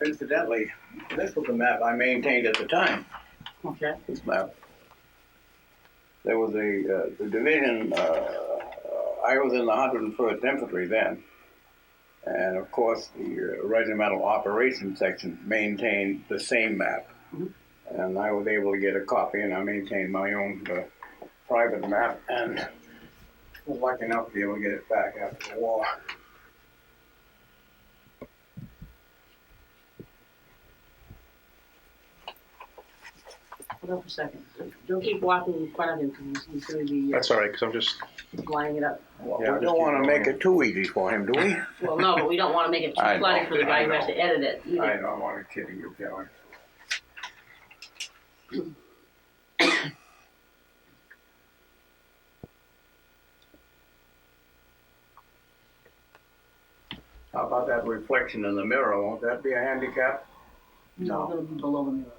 Incidentally, this was the map I maintained at the time. Okay. This map. There was the division. I was in the 101st Infantry then, and of course the regimental operations section maintained the same map. Mm-hmm. And I was able to get a copy, and I maintained my own private map, and was lucky enough to be able to get it back after the war. Hold on for a second. Don't keep walking in front of him because he's going to be. That's all right, because I'm just. Lining it up. Well, yeah, we don't want to make it too easy for him, do we? Well, no, but we don't want to make it too cluttered for the guy who has to edit it either. I don't want to kid you, Kelly. How about that reflection in the mirror? Won't that be a handicap? No, it'll be below the mirror.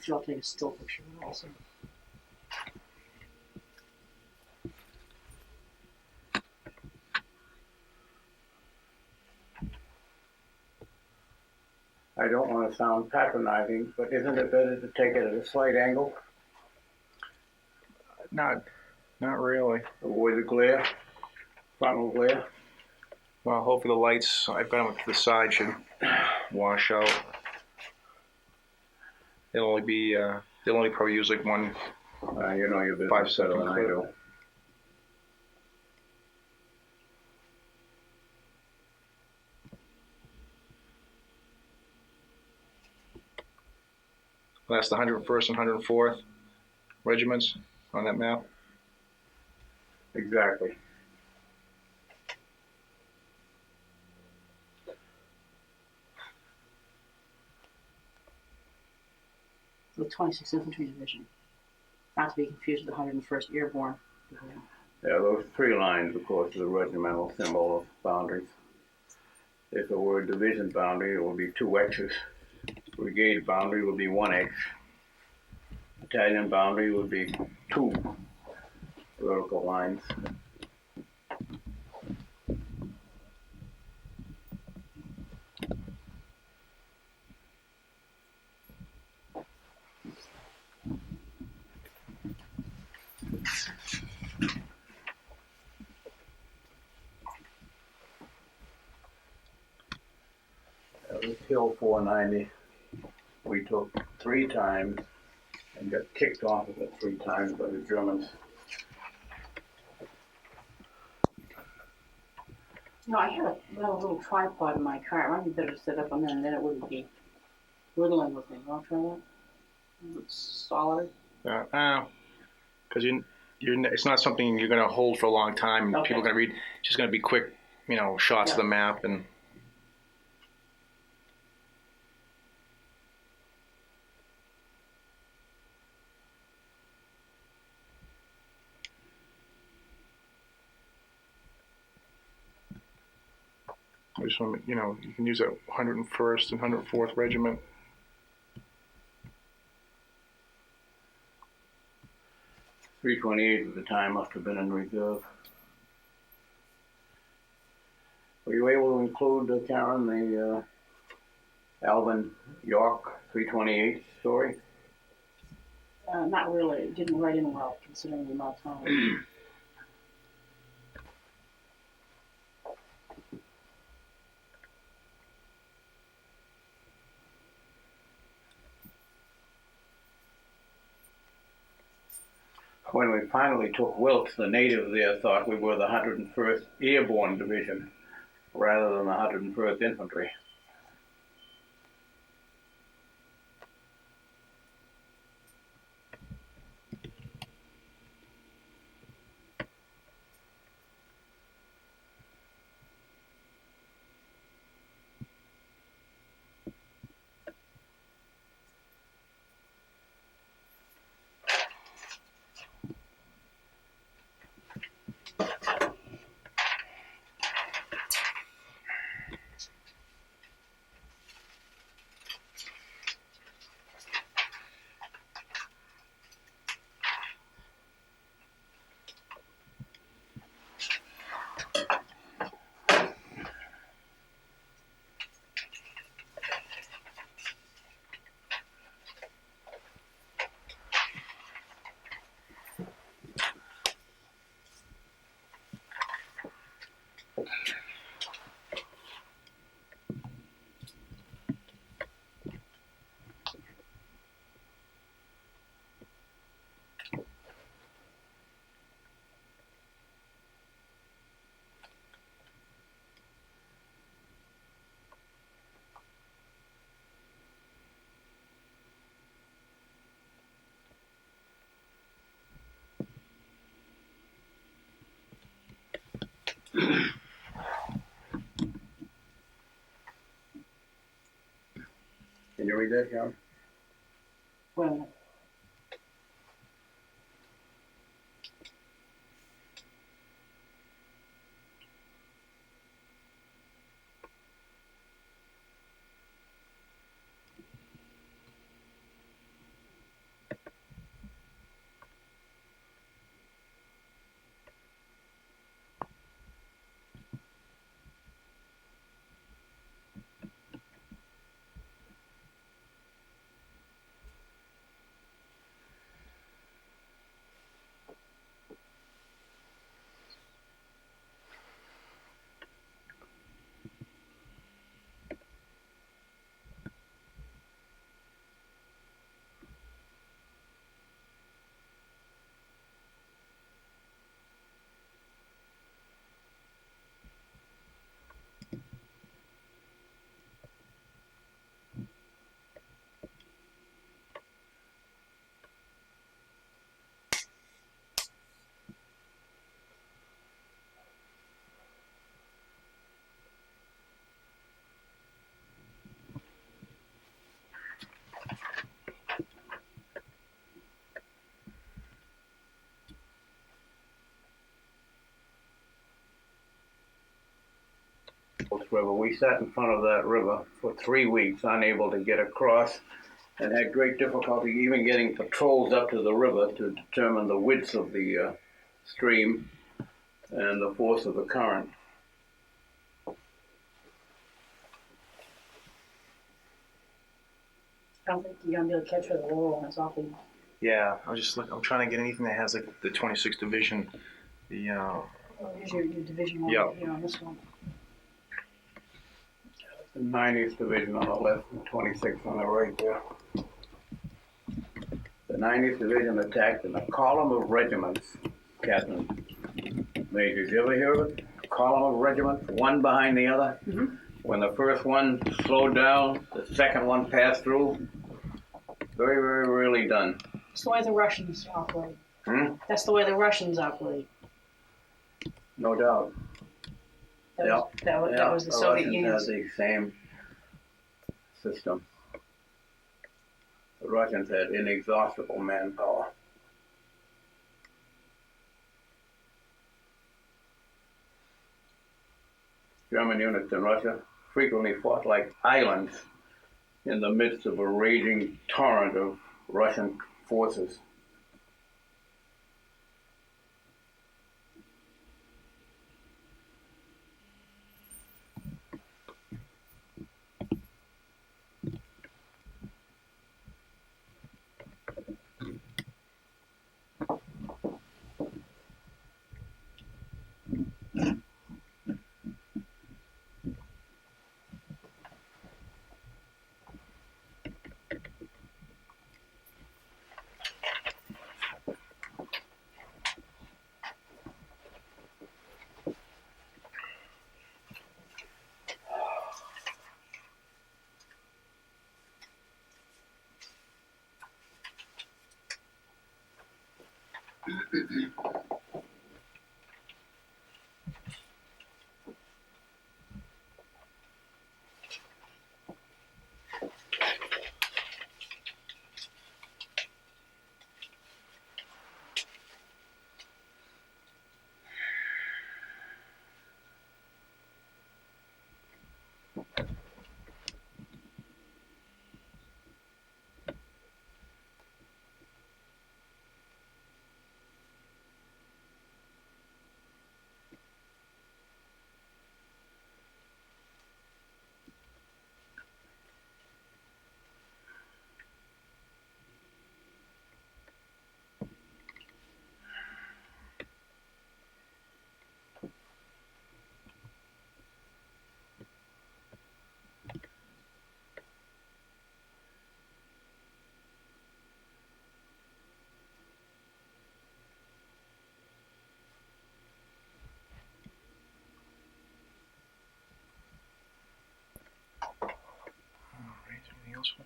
I'll take a still picture also. I don't want to sound patronizing, but isn't it better to take it at a slight angle? Not really. Avoid the glare, frontal glare. Well, hopefully the lights I've got them to the side should wash out. It'll only be they'll only probably use like one. You know your business 5 second better than I do. That's the 101st and 104th regiments on that map. Exactly. The 26th Infantry Division, not to be confused with the 101st Airborne Division. Yeah, those 3 lines, of course, are the regimental symbol of boundaries. If it were a division boundary, it would be 2 X's. Brigade boundary would be 1 X. Battalion boundary would be 2 vertical lines. This Hill 490, we took 3 times and got kicked off of it 3 times by the Germans. No, I had a little tripod in my car. It might be better to set up on that, and then it wouldn't be whittling with me. Want to try that? It's solid. Because it's not something you're going to hold for a long time. And people are going to read. It's just going to be quick, shots of the map and. I just want to, you can use that 101st and 104th Regiment. .328 at the time must have been in reserve. Were you able to include, Karen, the Alvin York 328 story? Not really. It didn't write in well, considering the amount of time. When we finally took Wilkes, the natives there thought we were the 101st Airborne Division rather than the 101st Infantry. Can you read that, Karen? Wait a minute. River. We sat in front of that river for 3 weeks, unable to get across, and had great difficulty even getting patrols up to the river to determine the width of the stream and the force of the current. I don't think you're gonna be able to catch her the little one. It's awfully. Yeah, I'm trying to get anything that has like the 26th Division, the Here's your division one Yeah. here on this one. The 90th Division on the left, and 26th on the right there. The 90th Division attacked in a column of regiments, Captain Major. Did you ever hear of it? A column of regiments, one behind the other. Mm-hmm. When the first one slowed down, the second one passed through. Very, very rarely done. That's the way the Russians operate. Hmm? That's the way the Russians operate. No doubt. That was the Soviet Union. Russians had the same system. The Russians had inexhaustible manpower. German units in Russia frequently fought like islands in the midst of a raging torrent of Russian forces. Anything else?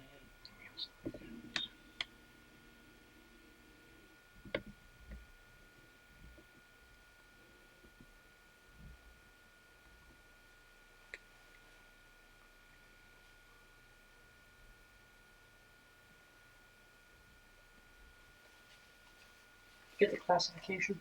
Get the classification.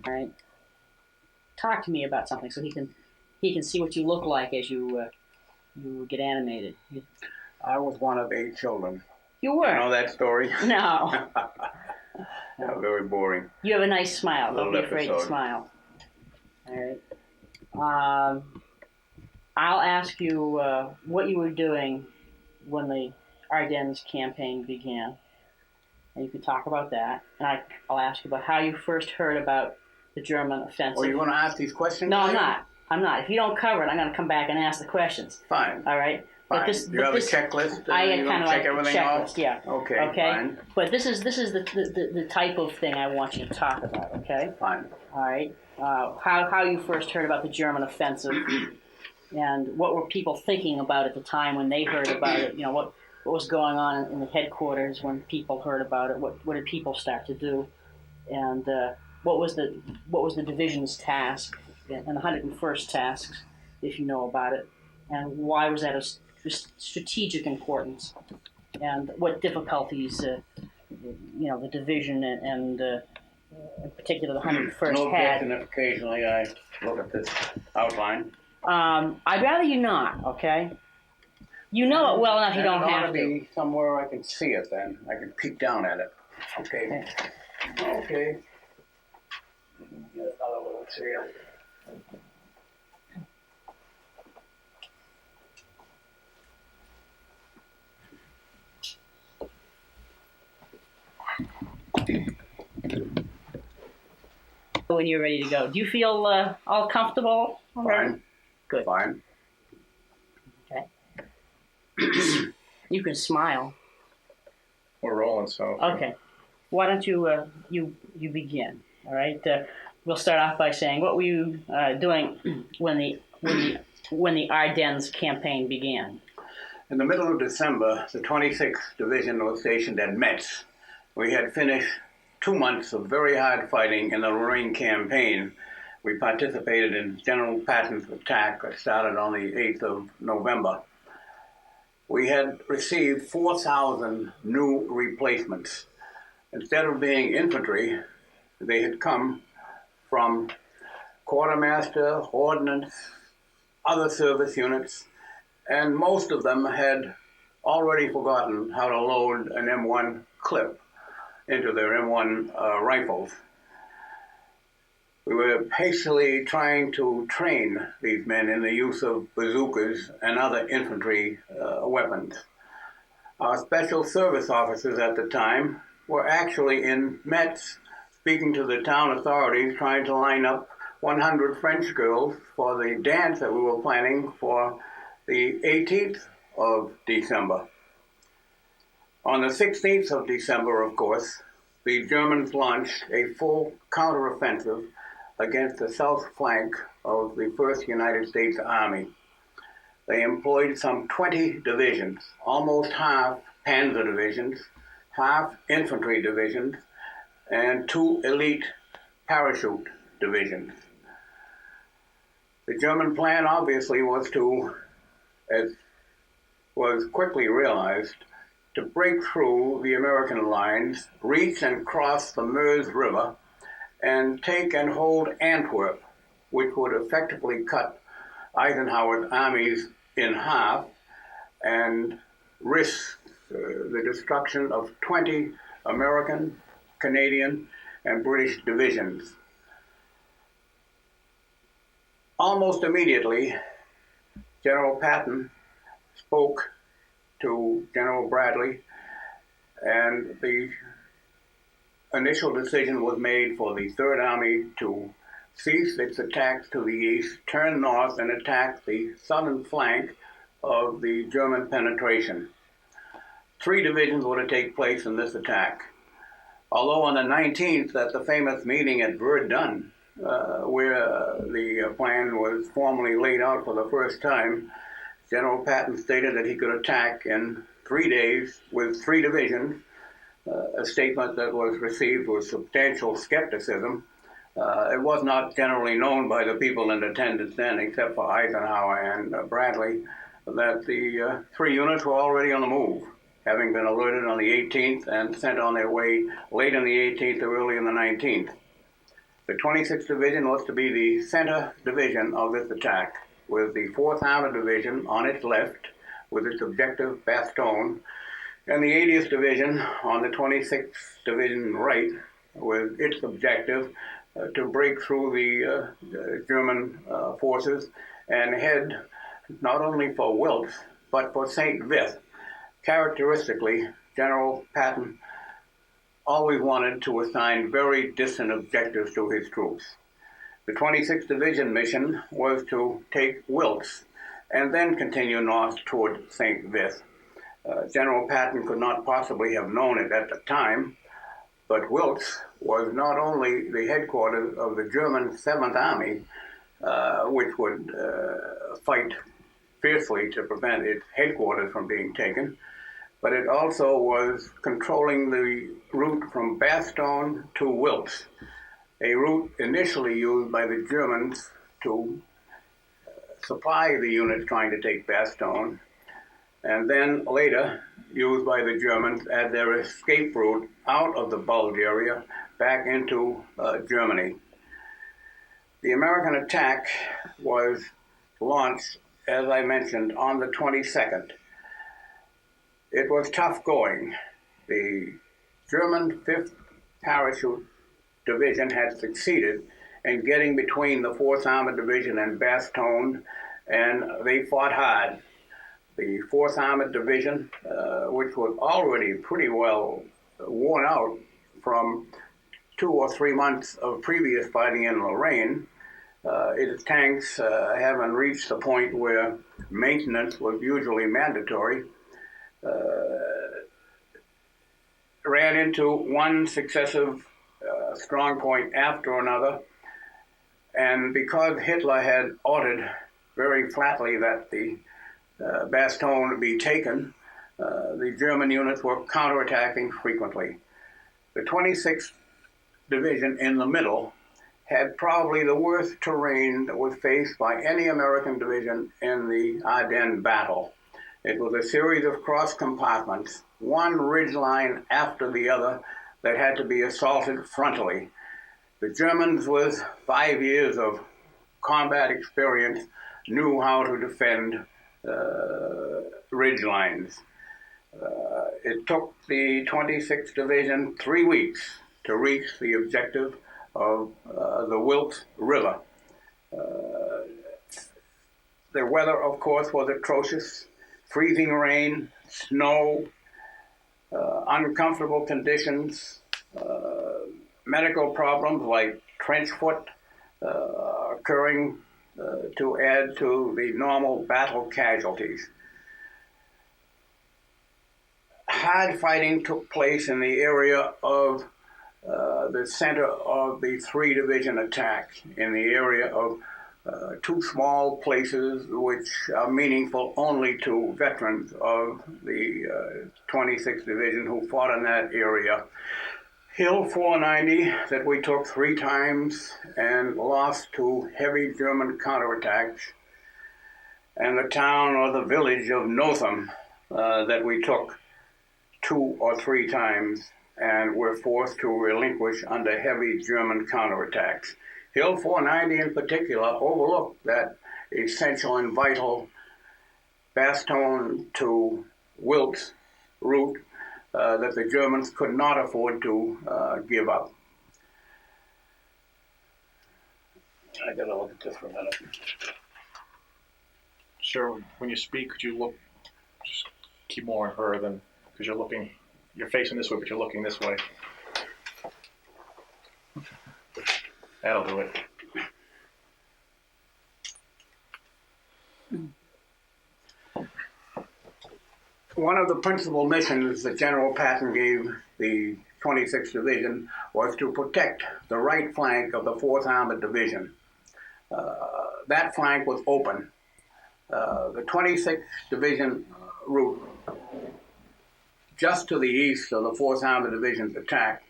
All right. Talk to me about something so he can see what you look like as you get animated. I was one of 8 children. You were. You know that story? No. Yeah, very boring. You have a nice smile. Don't be afraid to episode. smile. All right. I'll ask you what you were doing when the Ardennes campaign began. And you can talk about that. And I'll ask you about how you first heard about the German offensive. Oh, you want to ask these questions? No, I'm not. I'm not. If you don't cover it, I'm going to come back and ask the questions. Fine. All right? Fine. You have a checklist? I you kind of like check a everything checklist, off? yeah. Okay, fine. But this is the type of thing I want you to talk about, okay? Fine. All right. How you first heard about the German offensive, and what were people thinking about at the time when they heard about it? You know, what was going on in the headquarters when people heard about it? What did people start to do? And what was the division's task and the 101st tasks, if you know about it? And why was that of strategic importance? And what difficulties, the division and in particular the 101st No had? question if occasionally I look at this outline. I'd rather you not, okay? You know it well enough you don't have to. Be somewhere I can see it then. I can peek down at it. Okay. Okay. Get another little chair. When you're ready to go, do you feel all comfortable? Fine. Good. Fine. Okay. You can smile. We're rolling, so. Okay. Why don't you you begin? All right. We'll start off by saying, what were you doing when the Ardennes campaign began? In the middle of December, the 26th Division was stationed at Metz. We had finished 2 months of very hard fighting in the Lorraine campaign. We participated in General Patton's attack that started on the 8th of November. We had received 4,000 new replacements. Instead of being infantry, they had come from quartermaster, ordnance, other service units, and most of them had already forgotten how to load an M1 clip into their M1 rifles. We were hastily trying to train these men in the use of bazookas and other infantry weapons. Our special service officers at the time were actually in Metz speaking to the town authorities, trying to line up 100 French girls for the dance that we were planning for the 18th of December. On the 16th of December, of course, the Germans launched a full counteroffensive against the south flank of the 1st United States Army. They employed some 20 divisions, almost half panzer divisions, half infantry divisions, and 2 elite parachute divisions. The German plan obviously was to, as was quickly realized, to break through the American lines, reach and cross the Meuse River, and take and hold Antwerp, which would effectively cut Eisenhower's armies in half and risk the destruction of 20 American, Canadian, and British divisions. Almost immediately, General Patton spoke to General Bradley, and the initial decision was made for the Third Army to cease its attacks to the east, turn north, and attack the southern flank of the German penetration. 3 divisions were to take place in this attack. Although on the 19th, at the famous meeting at Verdun, where the plan was formally laid out for the first time, General Patton stated that he could attack in 3 days with 3 divisions, a statement that was received with substantial skepticism. It was not generally known by the people in attendance then, except for Eisenhower and Bradley, that the 3 units were already on the move, having been alerted on the 18th and sent on their way late on the 18th or early in the 19th. The 26th Division was to be the center division of this attack, with the 4th Armored Division on its left, with its objective Bastogne, and the 80th Division on the 26th Division right, with its objective to break through the German forces and head not only for Wiltz, but for St. Vith. Characteristically, General Patton always wanted to assign very distant objectives to his troops. The 26th Division mission was to take Wiltz and then continue north toward St. Vith. General Patton could not possibly have known it at the time, but Wiltz was not only the headquarters of the German 7th Army, which would fight fiercely to prevent its headquarters from being taken, but it also was controlling the route from Bastogne to Wiltz, a route initially used by the Germans to supply the units trying to take Bastogne, and then later used by the Germans as their escape route out of the Bulge area back into Germany. The American attack was launched, as I mentioned, on the 22nd. It was tough going. The German 5th Parachute Division had succeeded in getting between the 4th Armored Division and Bastogne, and they fought hard. The 4th Armored Division, which was already pretty well worn out from 2 or 3 months of previous fighting in Lorraine, its tanks having reached the point where maintenance was usually mandatory, ran into one successive strong point after another. And because Hitler had ordered very flatly that the Bastogne be taken, the German units were counterattacking frequently. The 26th Division in the middle had probably the worst terrain that was faced by any American division in the Ardennes battle. It was a series of cross compartments, one ridgeline after the other, that had to be assaulted frontally. The Germans, with 5 years of combat experience, knew how to defend ridgelines. It took the 26th Division 3 weeks to reach the objective of the Wilkes River. The weather, of course, was atrocious. Freezing rain, snow, uncomfortable conditions, medical problems like trench foot occurring to add to the normal battle casualties. Hard fighting took place in the area of the center of the 3-division attack, in the area of 2 small places which are meaningful only to veterans of the 26th Division who fought in that area. Hill 490 that we took 3 times and lost to heavy German counterattacks, and the town or the village of Notham that we took 2 or 3 times and were forced to relinquish under heavy German counterattacks. Hill 490 in particular overlooked that essential and vital Bastogne to Wilkes route that the Germans could not afford to give up. I gotta look at this for a minute. Sir, when you speak, could you look, just keep more on her than, because you're facing this way, but you're looking this way. That'll do it. One of the principal missions that General Patton gave the 26th Division was to protect the right flank of the 4th Armored Division. That flank was open. The 26th Division route, just to the east of the 4th Armored Division's attack,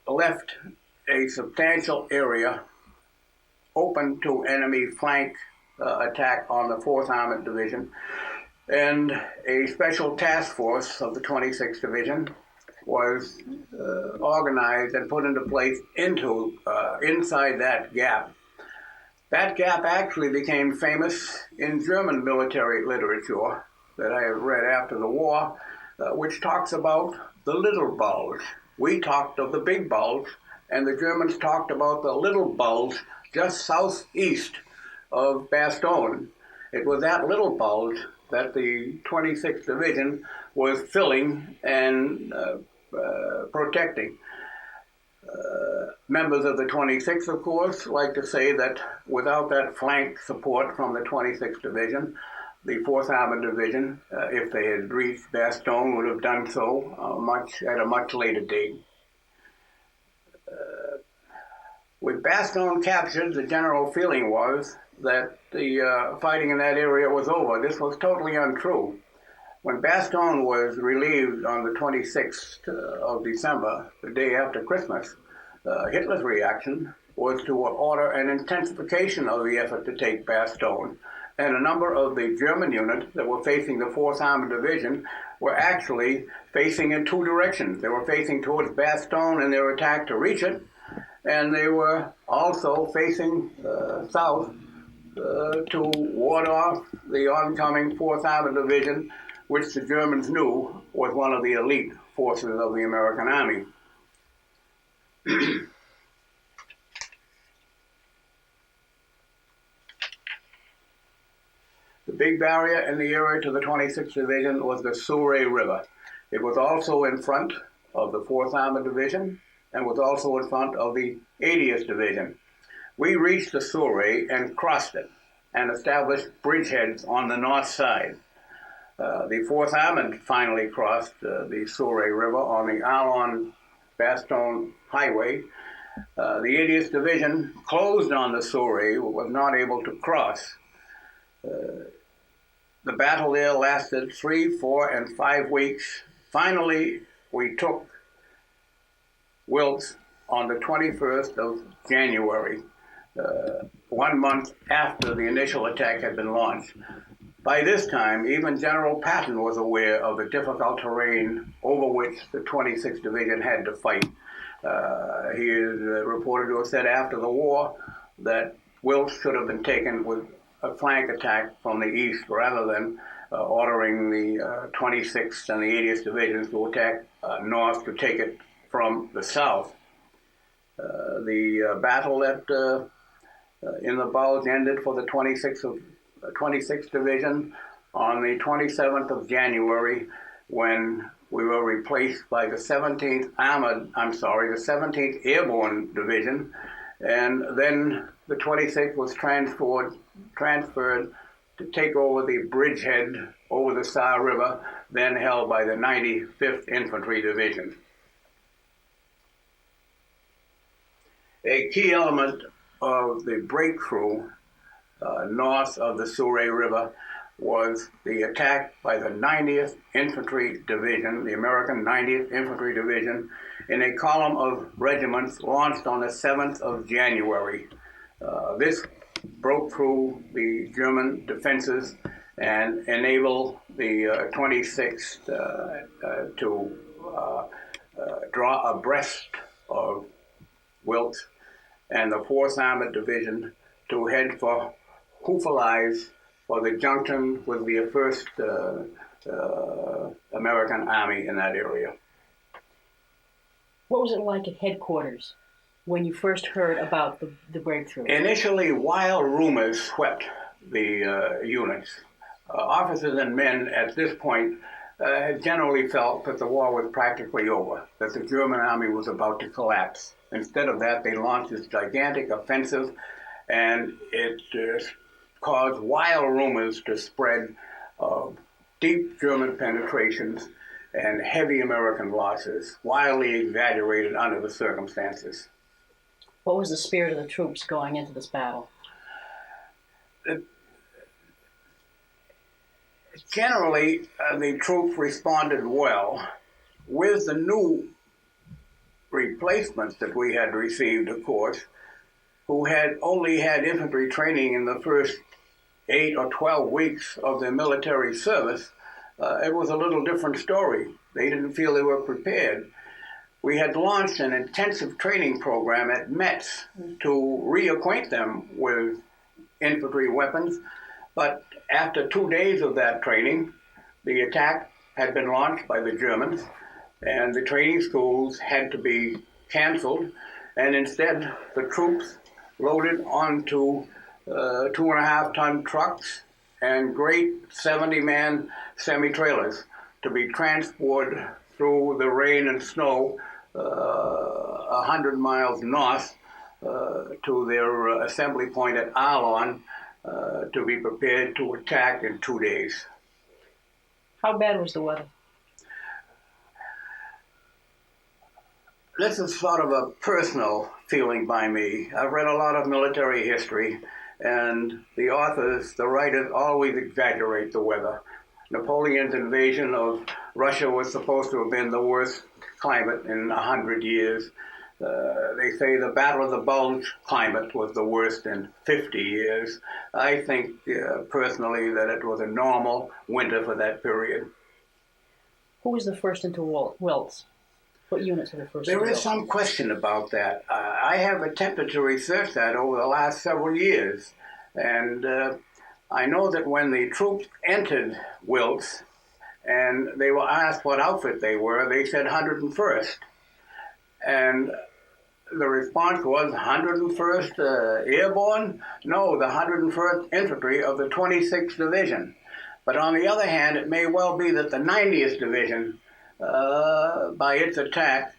left a substantial area open to enemy flank attack on the 4th Armored Division, and a special task force of the 26th Division was organized and put into place inside that gap. That gap actually became famous in German military literature that I have read after the war, which talks about the little bulge. We talked of the big bulge, and the Germans talked about the little bulge just southeast of Bastogne. It was that little bulge that the 26th Division was filling and protecting. Members of the 26th, of course, like to say that without that flank support from the 26th Division, the 4th Armored Division, if they had reached Bastogne, would have done so at a much later date. With Bastogne captured, the general feeling was that the fighting in that area was over. This was totally untrue. When Bastogne was relieved on the 26th of December, the day after Christmas, Hitler's reaction was to order an intensification of the effort to take Bastogne. And a number of the German units that were facing the 4th Armored Division were actually facing in 2 directions. They were facing towards Bastogne in their attack to reach it, and they were also facing south to ward off the oncoming 4th Armored Division, which the Germans knew was one of the elite forces of the American Army. The big barrier in the area to the 26th Division was the Surrey River. It was also in front of the 4th Armored Division and was also in front of the 80th Division. We reached the Surrey and crossed it and established bridgeheads on the north side. The 4th Armored finally crossed the Surrey River on the Arlon-Bastogne Highway. The 80th Division closed on the Surrey, was not able to cross. The battle there lasted 3, 4, and 5 weeks. Finally, we took Wilkes on the 21st of January, 1 month after the initial attack had been launched. By this time, even General Patton was aware of the difficult terrain over which the 26th Division had to fight. He is reported to have said after the war that Wilkes should have been taken with a flank attack from the east rather than ordering the 26th and the 80th Divisions to attack north to take it from the south. The battle in the Bulge ended for the 26th Division on the 27th of January when we were replaced by the 17th Airborne Division, and then the 26th was transferred to take over the bridgehead over the Saar River, then held by the 95th Infantry Division. A key element of the breakthrough north of the Surrey River was the attack by the 90th Infantry Division, the American 90th Infantry Division, in a column of regiments launched on the 7th of January. This broke through the German defenses and enabled the 26th to draw abreast of Wilkes and the 4th Armored Division to head for Houffalize for the junction with the 1st American Army in that area. What was it like at headquarters when you first heard about the breakthrough? Initially, wild rumors swept the units. Officers and men at this point had generally felt that the war was practically over, that the German army was about to collapse. Instead of that, they launched this gigantic offensive, and it caused wild rumors to spread of deep German penetrations and heavy American losses, wildly exaggerated under the circumstances. What was the spirit of the troops going into this battle? Generally, the troops responded well. With the new replacements that we had received, of course, who had only had infantry training in the first 8 or 12 weeks of their military service, it was a little different story. They didn't feel they were prepared. We had launched an intensive training program at Metz to reacquaint them with infantry weapons, but after 2 days of that training, the attack had been launched by the Germans, and the training schools had to be canceled, and instead the troops loaded onto 2.5-ton trucks and great 70-man semi-trailers to be transported through the rain and snow 100 miles north to their assembly point at Arlon to be prepared to attack in 2 days. How bad was the weather? This is sort of a personal feeling by me. I've read a lot of military history, and the authors, the writers, always exaggerate the weather. Napoleon's invasion of Russia was supposed to have been the worst climate in 100 years. They say the Battle of the Bulge climate was the worst in 50 years. I think personally that it was a normal winter for that period. Who was the first into Wilkes? What units were the first? There is some question about that. I have attempted to research that over the last several years, and I know that when the troops entered Wilkes and they were asked what outfit they were, they said 101st. And The response was 101st Airborne? No, the 101st Infantry of the 26th Division. But on the other hand, it may well be that the 90th Division, by its attack,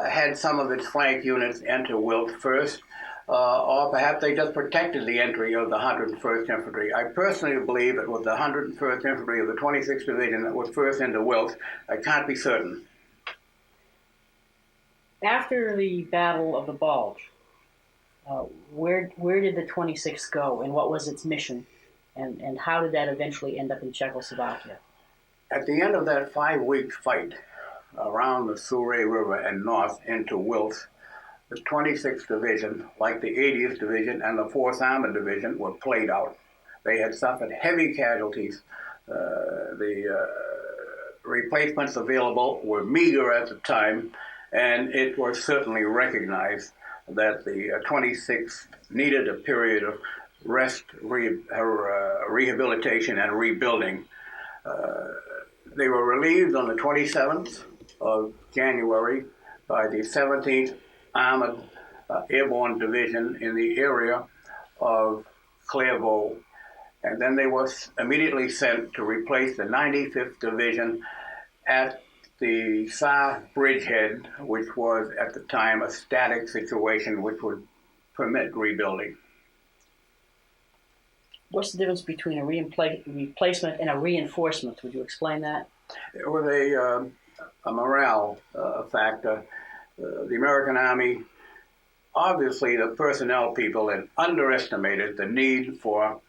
had some of its flank units enter Wilt first, or perhaps they just protected the entry of the 101st Infantry. I personally believe it was the 101st Infantry of the 26th Division that was first into Wilt. I can't be certain. After the Battle of the Bulge, where did the 26th go, and what was its mission, and how did that eventually end up in Czechoslovakia? At the end of that 5-week fight around the Surrey River and north into Wilt, the 26th Division, like the 80th Division and the 4th Armored Division, were played out. They had suffered heavy casualties. The replacements available were meager at the time, and it was certainly recognized that the 26th needed a period of rest, rehabilitation, and rebuilding. They were relieved on the 27th of January by the 17th Armored Airborne Division in the area of Clairvaux, and then they were immediately sent to replace the 95th Division at the Saar bridgehead, which was at the time a static situation which would permit rebuilding. What's the difference between a replacement and a reinforcement? Would you explain that? It was a morale factor. The American Army, obviously the personnel people had underestimated the need for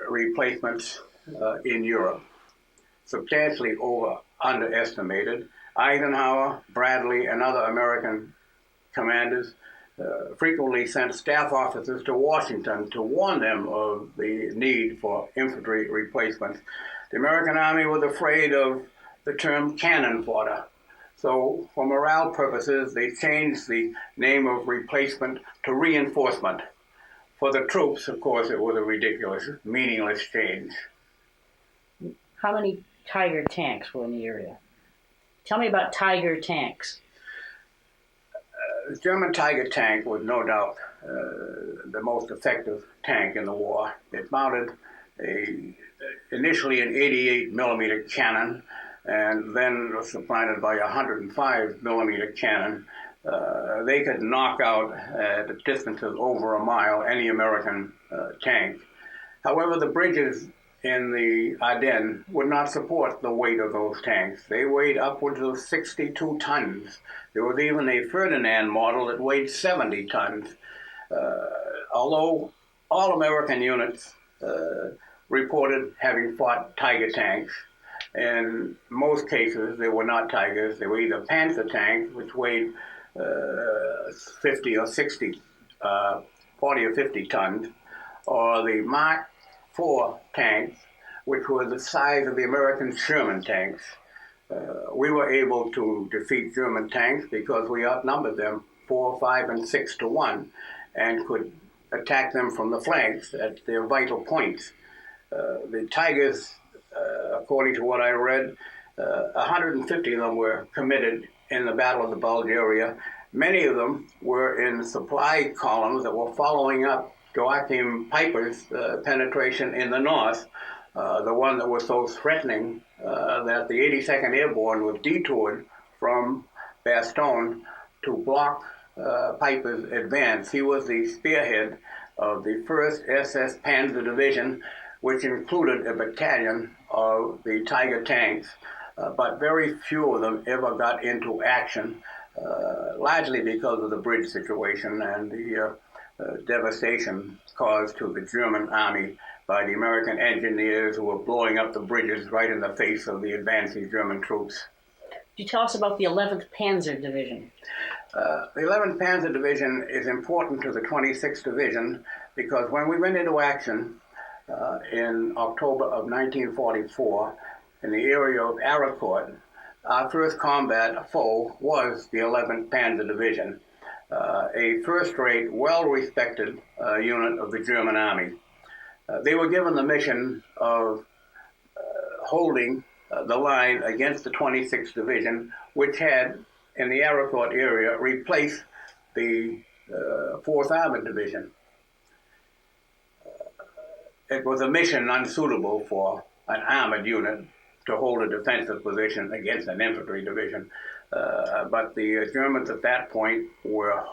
replacements in Europe, substantially underestimated. Eisenhower, Bradley, and other American commanders frequently sent staff officers to Washington to warn them of the need for infantry replacements. The American Army was afraid of the term cannon fodder. So for morale purposes, they changed the name of replacement to reinforcement. For the troops, of course, it was a ridiculous, meaningless change. How many Tiger tanks were in the area? Tell me about Tiger tanks. The German Tiger tank was no doubt the most effective tank in the war. It mounted initially an 88 millimeter cannon, and then was supplanted by a 105 millimeter cannon. They could knock out at a distance of over a mile any American tank. However, the bridges in the Ardennes would not support the weight of those tanks. They weighed upwards of 62 tons. There was even a Ferdinand model that weighed 70 tons. Although all American units reported having fought Tiger tanks, in most cases they were not Tigers. They were either Panther tanks, which weighed 50 or 60, 40 or 50 tons, or the Mark IV tanks, which were the size of the American Sherman tanks. We were able to defeat German tanks because we outnumbered them 4, 5, and 6 to 1, and could attack them from the flanks at their vital points. The Tigers, according to what I read, 150 of them were committed in the Battle of the Bulge area. Many of them were in supply columns that were following up Joachim Peiper's penetration in the north, the one that was so threatening that the 82nd Airborne was detoured from Bastogne to block Peiper's advance. He was the spearhead of the 1st SS Panzer Division, which included a battalion of the Tiger tanks, but very few of them ever got into action, largely because of the bridge situation and the devastation caused to the German army by the American engineers who were blowing up the bridges right in the face of the advancing German troops. Could you tell us about the 11th Panzer Division? The 11th Panzer Division is important to the 26th Division because when we went into action in October of 1944 in the area of Aracourt, our first combat foe was the 11th Panzer Division, a first-rate, well-respected unit of the German army. They were given the mission of holding the line against the 26th Division, which had, in the Aracourt area, replaced the 4th Armored Division. It was a mission unsuitable for an armored unit to hold a defensive position against an infantry division. But the Germans at that point were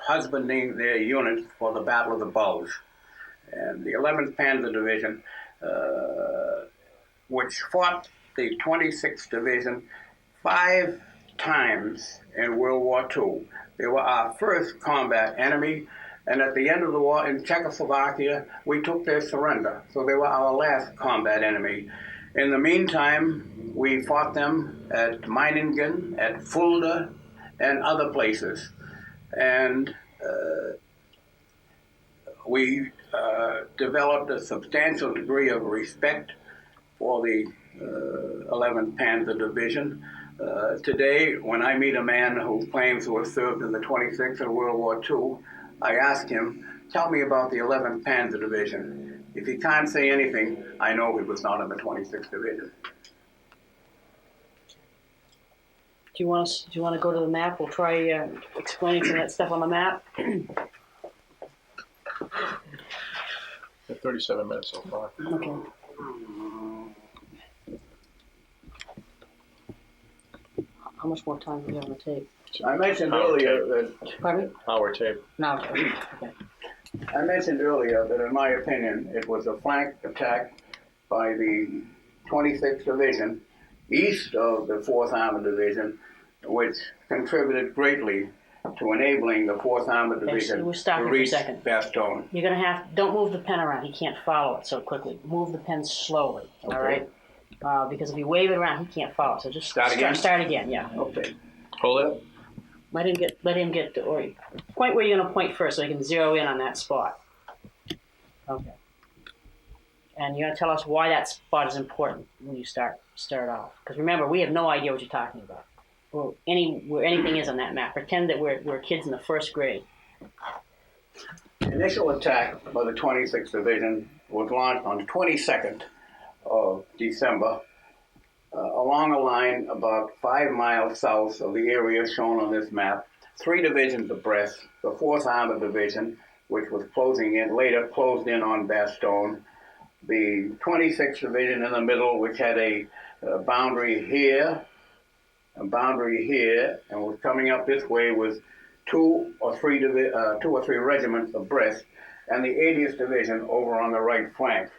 husbanding their units for the Battle of the Bulge. And the 11th Panzer Division, which fought the 26th Division 5 times in World War II. They were our first combat enemy, and at the end of the war in Czechoslovakia, we took their surrender. So they were our last combat enemy. In the meantime, we fought them at Meiningen, at Fulda, and other places. And we developed a substantial degree of respect for the 11th Panzer Division. Today, when I meet a man who claims to have served in the 26th in World War II, I ask him, tell me about the 11th Panzer Division. If he can't say anything, I know he was not in the 26th Division. Do you want to go to the map? We'll try explaining some of that stuff on the map. 37 minutes so far. Okay. How much more time do we have on the tape? I mentioned earlier that. Pardon me? Hour tape. No. Okay. I mentioned earlier that, in my opinion, it was a flank attack by the 26th Division east of the 4th Armored Division, which contributed greatly to enabling the 4th Armored Division we'll stop to here for a reach second. Bastogne. You're going to don't move the pen around. He can't follow it so quickly. Move the pen slowly, Okay. all right? Because if you wave it around, he can't follow. So just Start again? Start again, yeah. Okay. Hold it. Let him get to, or point where you're going to point first so he can zero in on that spot. Okay. And you're going to tell us why that spot is important when you start off. Because remember, we have no idea what you're talking about. Or where anything is on that map. Pretend that we're kids in the first grade. The initial attack by the 26th Division was launched on the 22nd of December along a line about 5 miles south of the area shown on this map. 3 divisions abreast, the 4th Armored Division, which was closing in, later closed in on Bastogne, the 26th Division in the middle, which had a boundary here, and was coming up this way with 2 or 3 regiments abreast, and the 80th Division over on the right flank.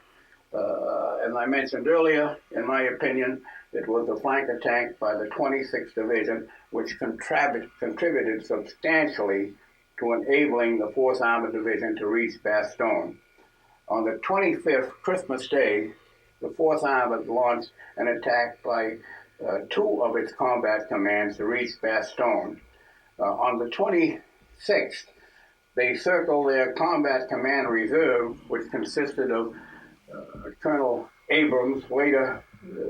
As I mentioned earlier, in my opinion, it was a flank attack by the 26th Division, which contributed substantially to enabling the 4th Armored Division to reach Bastogne. On the 25th, Christmas Day, the 4th Armored launched an attack by 2 of its combat commands to reach Bastogne. On the 26th, they circled their combat command reserve, which consisted of Colonel Abrams, later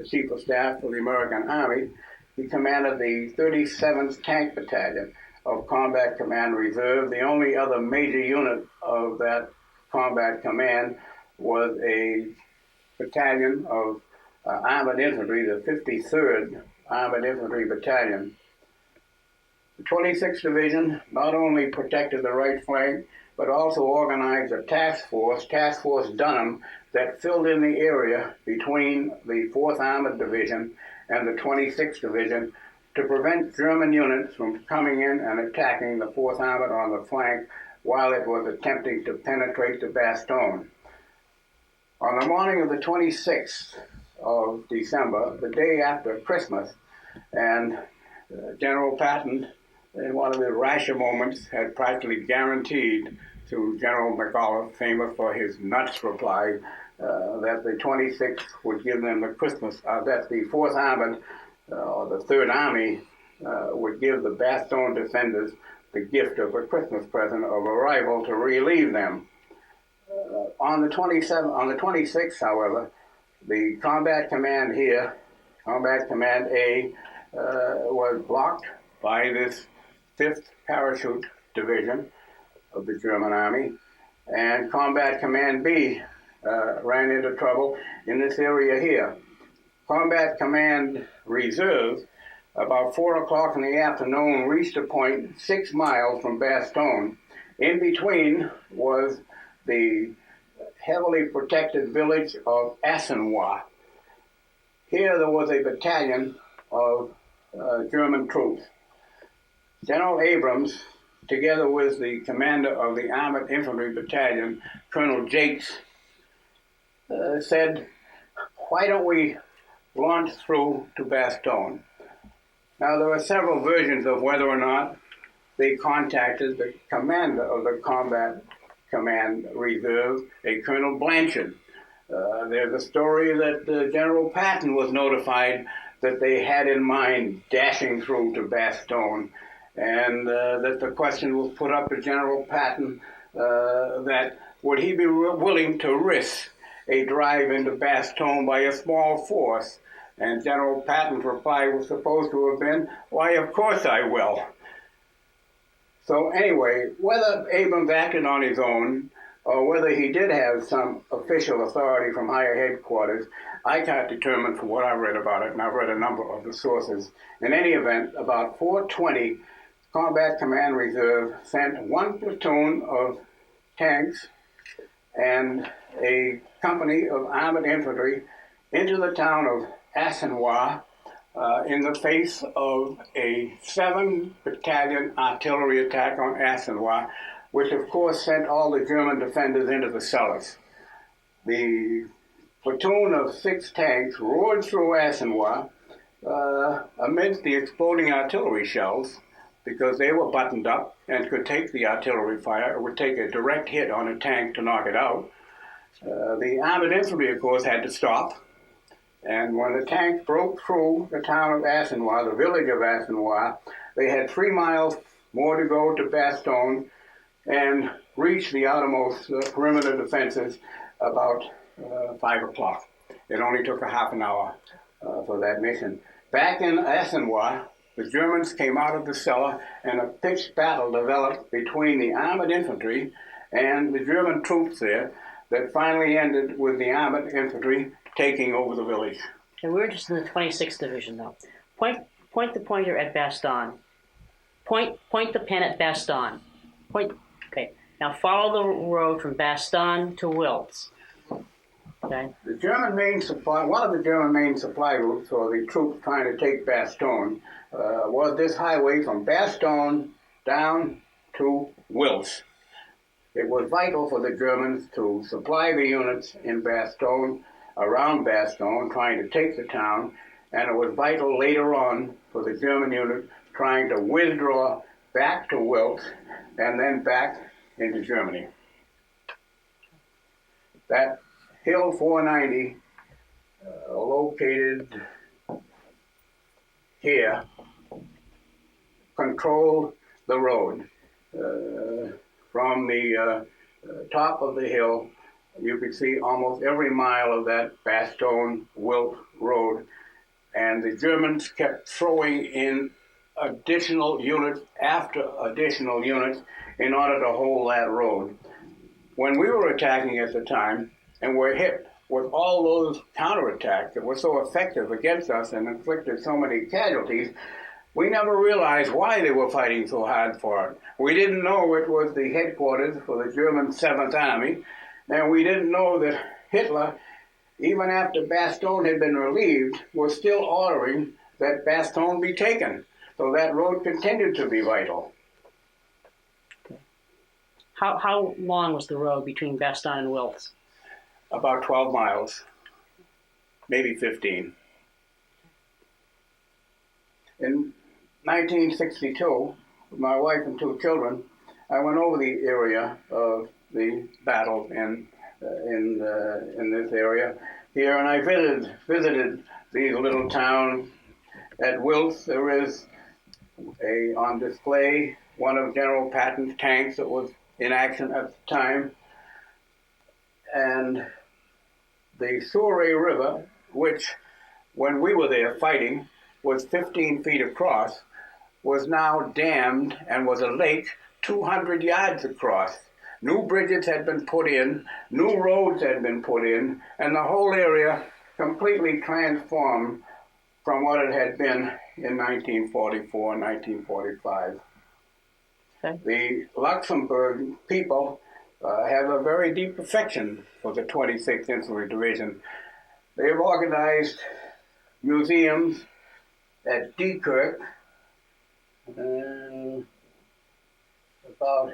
Chief of Staff for the American Army. He commanded the 37th Tank Battalion of Combat Command Reserve. The only other major unit of that combat command was a battalion of Armored Infantry, the 53rd Armored Infantry Battalion. The 26th Division not only protected the right flank, but also organized a Task Force Dunham, that filled in the area between the 4th Armored Division and the 26th Division to prevent German units from coming in and attacking the 4th Armored on the flank while it was attempting to penetrate to Bastogne. On the morning of the 26th of December, the day after Christmas, and General Patton, in one of his rasher moments, had practically guaranteed to General McAuliffe, famous for his nuts reply, that the 26th would give them the that the 4th Armored, or the 3rd Army, would give the Bastogne defenders the gift of a Christmas present of arrival to relieve them. On the 26th, however, the combat command here, Combat Command A, was blocked by this 5th Parachute Division of the German Army, and Combat Command B ran into trouble in this area here. Combat Command Reserve about 4 o'clock in the afternoon, reached a point 6 miles from Bastogne. In between was the heavily protected village of Assenois. Here there was a battalion of German troops. General Abrams, together with the commander of the Armored Infantry Battalion, Colonel Jakes, said, "Why don't we launch through to Bastogne?" Now, there are several versions of whether or not they contacted the commander of the Combat Command Reserve, a Colonel Blanchard. There's a story that General Patton was notified that they had in mind dashing through to Bastogne, and that the question was put up to General Patton that would he be willing to risk a drive into Bastogne by a small force. And General Patton's reply was supposed to have been, "Why, of course I will." So anyway, whether Abrams acted on his own or whether he did have some official authority from higher headquarters, I can't determine from what I've read about it, and I've read a number of the sources. In any event, about 4:20, Combat Command Reserve sent one platoon of tanks and a company of armored infantry into the town of Assenois in the face of a 7-battalion artillery attack on Assenois, which of course sent all the German defenders into the cellars. The platoon of 6 tanks roared through Assenois amidst the exploding artillery shells, because they were buttoned up and could take the artillery fire. It would take a direct hit on a tank to knock it out. The armored infantry, of course, had to stop. And when the tanks broke through the town of Assenois, the village of Assenois, they had 3 miles more to go to Bastogne and reach the outermost perimeter defenses about 5 o'clock. It only took a half an hour for that mission. Back in Assenois, the Germans came out of the cellar and a pitched battle developed between the armored infantry and the German troops there that finally ended with the armored infantry taking over the village. And we're just in the 26th Division now. Point the pointer at Bastogne. Point the pen at Bastogne. Okay. Now follow the road from Bastogne to Wiltz. Okay. The German main supply, one of the German main supply routes for the troops trying to take Bastogne was this highway from Bastogne down to Wiltz. It was vital for the Germans to supply the units in Bastogne, around Bastogne, trying to take the town, and it was vital later on for the German unit trying to withdraw back to Wiltz and then back into Germany. That Hill 490, located here, controlled the road. From the top of the hill, you could see almost every mile of that Bastogne-Wiltz road, and the Germans kept throwing in additional units after additional units in order to hold that road. When we were attacking at the time, and were hit with all those counterattacks that were so effective against us and inflicted so many casualties, we never realized why they were fighting so hard for it. We didn't know it was the headquarters for the German 7th Army, and we didn't know that Hitler, even after Bastogne had been relieved, was still ordering that Bastogne be taken. So that road continued to be vital. How long was the road between Bastogne and Wiltz? About 12 miles, maybe 15. In 1962, with my wife and 2 children, I went over the area of the battle in this area here, and I visited these little towns. At Wiltz, there is on display one of General Patton's tanks that was in action at the time, and the Surrey River, which when we were there fighting was 15 feet across, was now dammed and was a lake 200 yards across. New bridges had been put in, new roads had been put in, and the whole area completely transformed from what it had been in 1944, 1945. Okay. The Luxembourg people have a very deep affection for the 26th Infantry Division. They have organized museums at Diekirch, and about